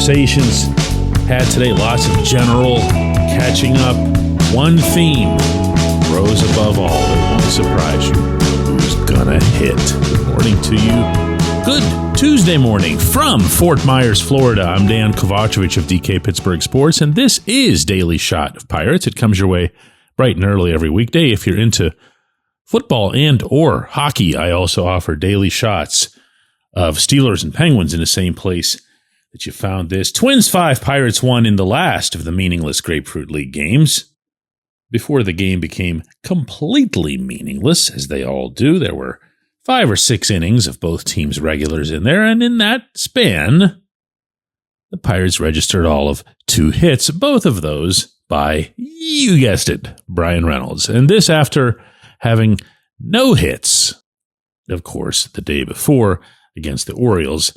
conversations had today. Lots of general catching up. One theme rose above all. It won't surprise you. Who's gonna hit? Good morning to you. Good Tuesday morning from Fort Myers, Florida. I'm Dejan Kovacevic of DK Pittsburgh Sports, and this is Daily Shot of Pirates. It comes your way bright and early every weekday. If you're into football and or hockey, I also offer daily shots of Steelers and Penguins in the same place that you found this. Twins 5, Pirates 1 in the last of the meaningless Grapefruit League games. Before the game became completely meaningless, as they all do, there were 5 or 6 innings of both teams' regulars in there, and in that span, the Pirates registered all of 2 hits, both of those by, you guessed it, Bryan Reynolds. And this after having no hits, of course, the day before against the Orioles.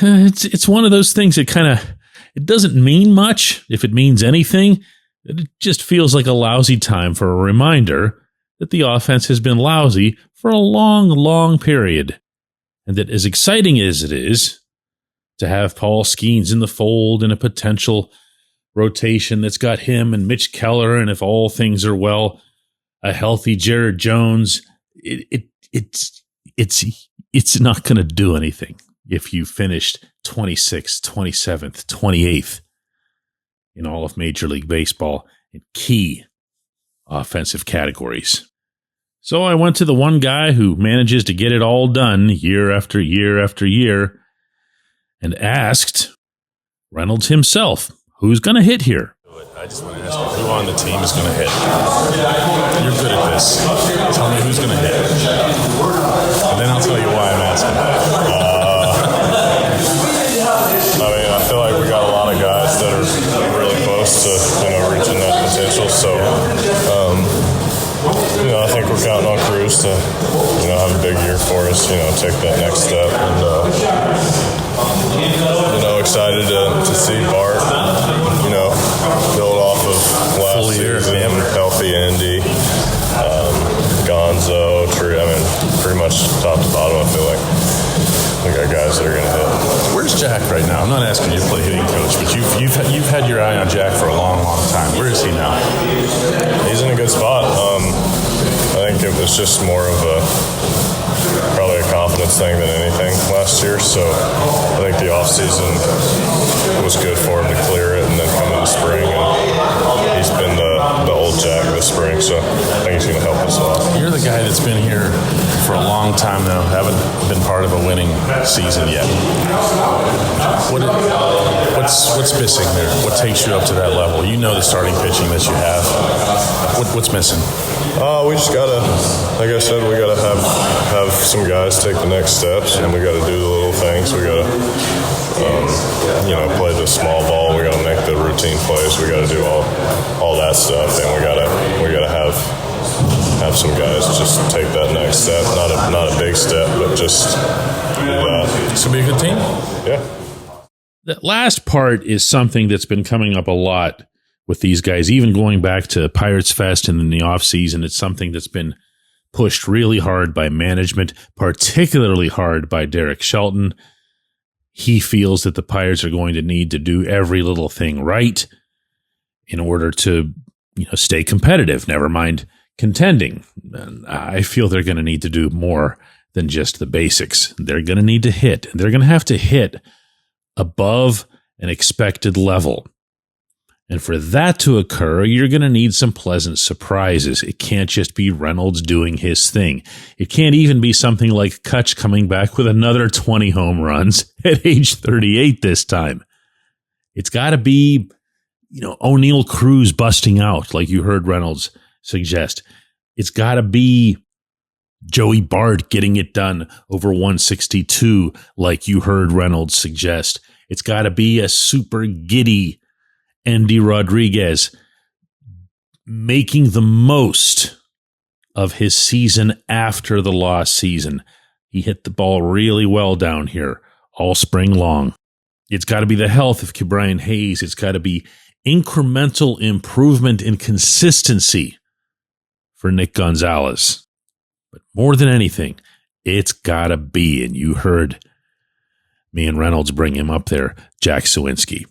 It's one of those things that it doesn't mean much, if it means anything. It just feels like a lousy time for a reminder that the offense has been lousy for a long, long period. And that as exciting as it is to have Paul Skeens in the fold in a potential rotation that's got him and Mitch Keller, and if all things are well, a healthy Jared Jones, it's not going to do anything if you finished 26th, 27th, 28th in all of Major League Baseball in key offensive categories. So I went to the one guy who manages to get it all done year after year after year and asked Reynolds himself, who's going to hit here? I just want to ask you, who on the team is going to hit? You're good at this. Tell me who's going to hit. And then I'll tell you why I'm asking. I feel like we got a lot of guys that are really close to reaching that potential. So, I think we're counting on Cruz to have a big year for us. Take that next step, and excited to see Bart. Build off of last season, healthy Andy, Gonzo, Tree. Pretty much top to bottom. I feel like we got guys that are going to hit. Where's Jack right now? I'm not asking you to play hitting coach, but you've had your eye on Jack for a long, long time. Where is he now? He's in a good spot. I think it was just more of probably a confidence thing than anything last year. So I think the offseason was good for him to clear it and then come into spring. And he's been the old Jack this spring, so I think he's going to help us a lot. You're the guy that's been here for a long time now, haven't been part of a winning season yet. What's missing there? What takes you up to that level? You know the starting pitching that you have. What's missing? We just gotta, like I said, we gotta have some guys take the next steps, and we gotta do the little things. We gotta, play the small ball. We gotta make the routine plays. We gotta do all that stuff, and we gotta have some guys just take that next step. Not a big step, but just do that. It's gonna be a good team. Yeah. That last part is something that's been coming up a lot with these guys, even going back to Pirates Fest and in the offseason. It's something that's been pushed really hard by management, particularly hard by Derek Shelton. He feels that the Pirates are going to need to do every little thing right in order to stay competitive, never mind contending. And I feel they're going to need to do more than just the basics. They're going to need to hit. They're going to have to hit above an expected level. And for that to occur, you're going to need some pleasant surprises. It can't just be Reynolds doing his thing. It can't even be something like Kutch coming back with another 20 home runs at age 38 this time. It's got to be, O'Neill Cruz busting out, like you heard Reynolds suggest. It's got to be Joey Bart getting it done over 162, like you heard Reynolds suggest. It's got to be a super giddy Andy Rodriguez making the most of his season after the lost season. He hit the ball really well down here all spring long. It's got to be the health of Ke'Bryan Hayes. It's got to be incremental improvement in consistency for Nick Gonzalez. But more than anything, it's got to be, and you heard me and Reynolds bring him up there, Jack Suwinski.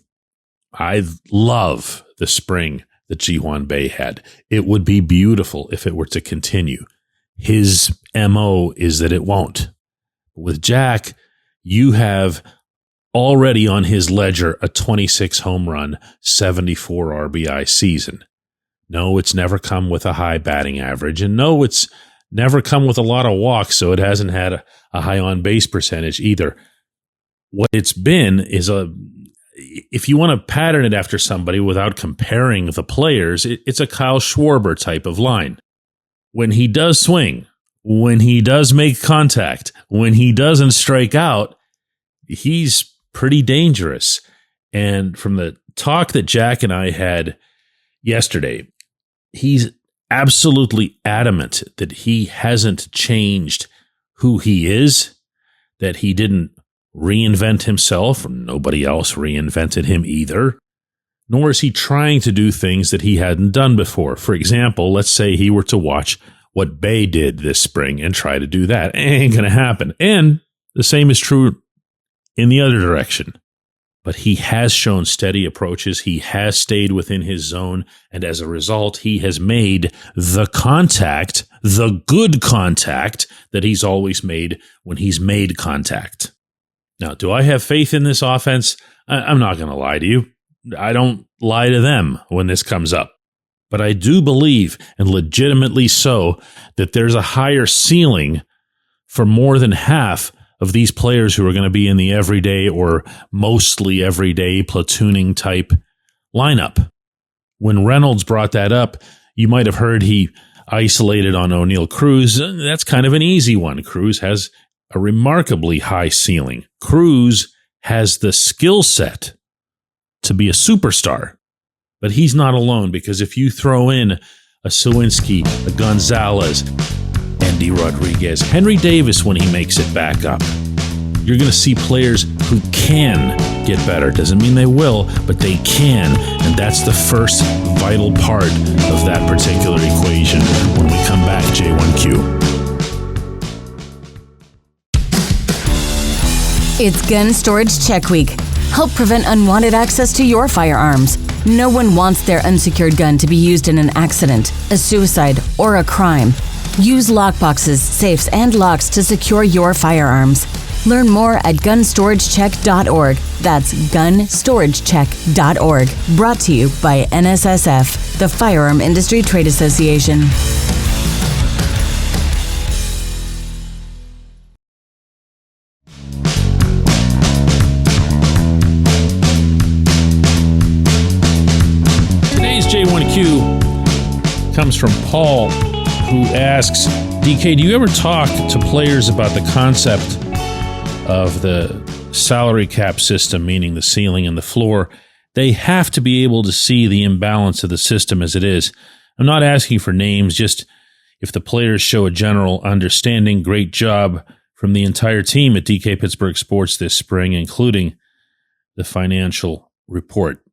I love the spring that Ji-hwan Bae had. It would be beautiful if it were to continue. His MO is that it won't. With Jack, you have already on his ledger a 26 home run, 74 RBI season. No, it's never come with a high batting average. And no, it's never come with a lot of walks, so it hasn't had a high on-base percentage either. What it's been is if you want to pattern it after somebody without comparing the players, it's a Kyle Schwarber type of line. When he does swing, when he does make contact, when he doesn't strike out, he's pretty dangerous. And from the talk that Jack and I had yesterday, he's absolutely adamant that he hasn't changed who he is, that he didn't reinvent himself, or nobody else reinvented him either, nor is he trying to do things that he hadn't done before. For example, let's say he were to watch what Bae did this spring and try to do that. It ain't going to happen. And the same is true in the other direction. But he has shown steady approaches. He has stayed within his zone. And as a result, he has made the contact, the good contact that he's always made when he's made contact. Now, do I have faith in this offense? I'm not going to lie to you. I don't lie to them when this comes up. But I do believe, and legitimately so, that there's a higher ceiling for more than half of these players who are going to be in the everyday or mostly everyday platooning type lineup. When Reynolds brought that up, you might have heard he isolated on O'Neal Cruz. That's kind of an easy one. Cruz has a remarkably high ceiling. Cruz has the skill set to be a superstar, but he's not alone, because if you throw in a Suwinski, a Gonzalez, Andy Rodriguez, Henry Davis when he makes it back up, you're going to see players who can get better. Doesn't mean they will, but they can, and that's the first vital part of that particular equation. When we come back, J1Q. It's Gun Storage Check Week. Help prevent unwanted access to your firearms. No one wants their unsecured gun to be used in an accident, a suicide, or a crime. Use lockboxes, safes, and locks to secure your firearms. Learn more at gunstoragecheck.org. That's gunstoragecheck.org. Brought to you by NSSF, the Firearm Industry Trade Association. J1Q comes from Paul, who asks, DK, do you ever talk to players about the concept of the salary cap system, meaning the ceiling and the floor? They have to be able to see the imbalance of the system as it is. I'm not asking for names, just if the players show a general understanding. Great job from the entire team at DK Pittsburgh Sports this spring, including the financial report.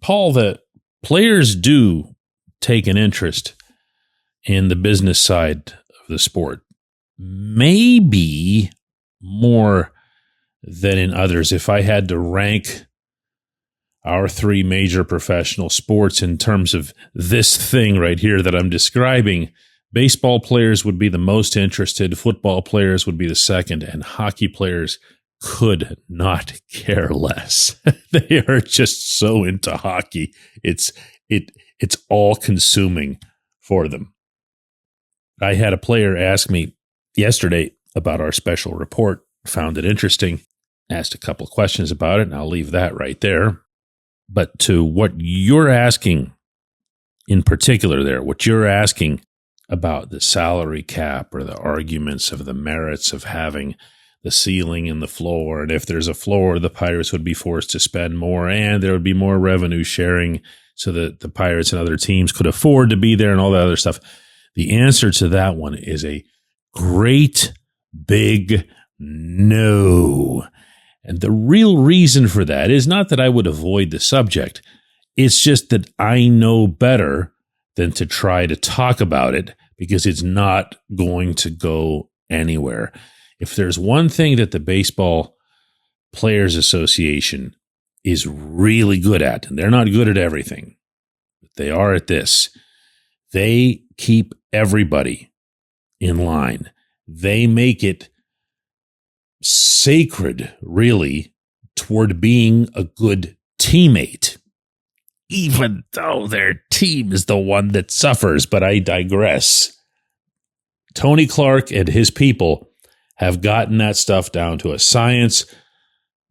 Paul, the players do take an interest in the business side of the sport, maybe more than in others. If I had to rank our three major professional sports in terms of this thing right here that I'm describing, baseball players would be the most interested, football players would be the second, and hockey players could not care less. They are just so into hockey. It's all consuming for them. I had a player ask me yesterday about our special report, found it interesting, asked a couple of questions about it, and I'll leave that right there. But to what you're asking in particular there, what you're asking about the salary cap or the arguments of the merits of having the ceiling and the floor, and if there's a floor, the Pirates would be forced to spend more, and there would be more revenue sharing so that the Pirates and other teams could afford to be there and all that other stuff. The answer to that one is a great big no. And the real reason for that is not that I would avoid the subject. It's just that I know better than to try to talk about it, because it's not going to go anywhere. If there's one thing that the baseball Players Association is really good at, and they're not good at everything, but they are at this. They keep everybody in line. They make it sacred, really, toward being a good teammate, even though their team is the one that suffers. But I digress. Tony Clark and his people have gotten that stuff down to a science.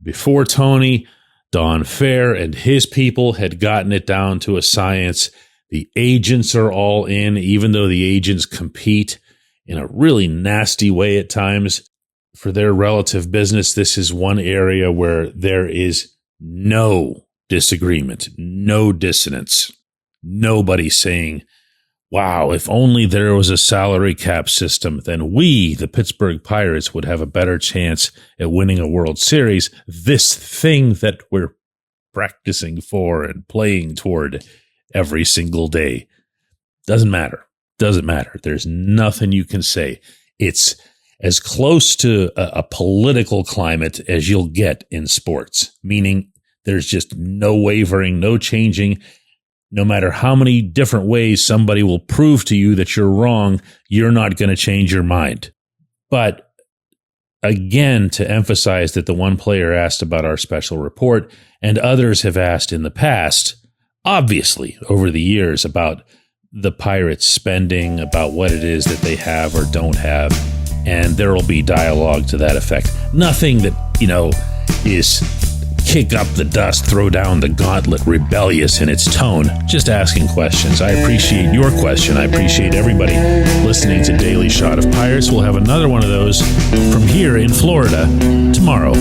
Before Tony, Don Fair and his people had gotten it down to a science. The agents are all in, even though the agents compete in a really nasty way at times for their relative business. This is one area where there is no disagreement, no dissonance. Nobody saying, wow, if only there was a salary cap system, then we, the Pittsburgh Pirates, would have a better chance at winning a World Series. This thing that we're practicing for and playing toward every single day. Doesn't matter. Doesn't matter. There's nothing you can say. It's as close to a political climate as you'll get in sports, meaning there's just no wavering, no changing. No matter how many different ways somebody will prove to you that you're wrong, you're not going to change your mind. But again, to emphasize that the one player asked about our special report, and others have asked in the past, obviously over the years, about the Pirates spending, about what it is that they have or don't have, and there will be dialogue to that effect. Nothing that, is kick up the dust, throw down the gauntlet, rebellious in its tone. Just asking questions. I appreciate your question. I appreciate everybody listening to Daily Shot of Pirates. We'll have another one of those from here in Florida tomorrow.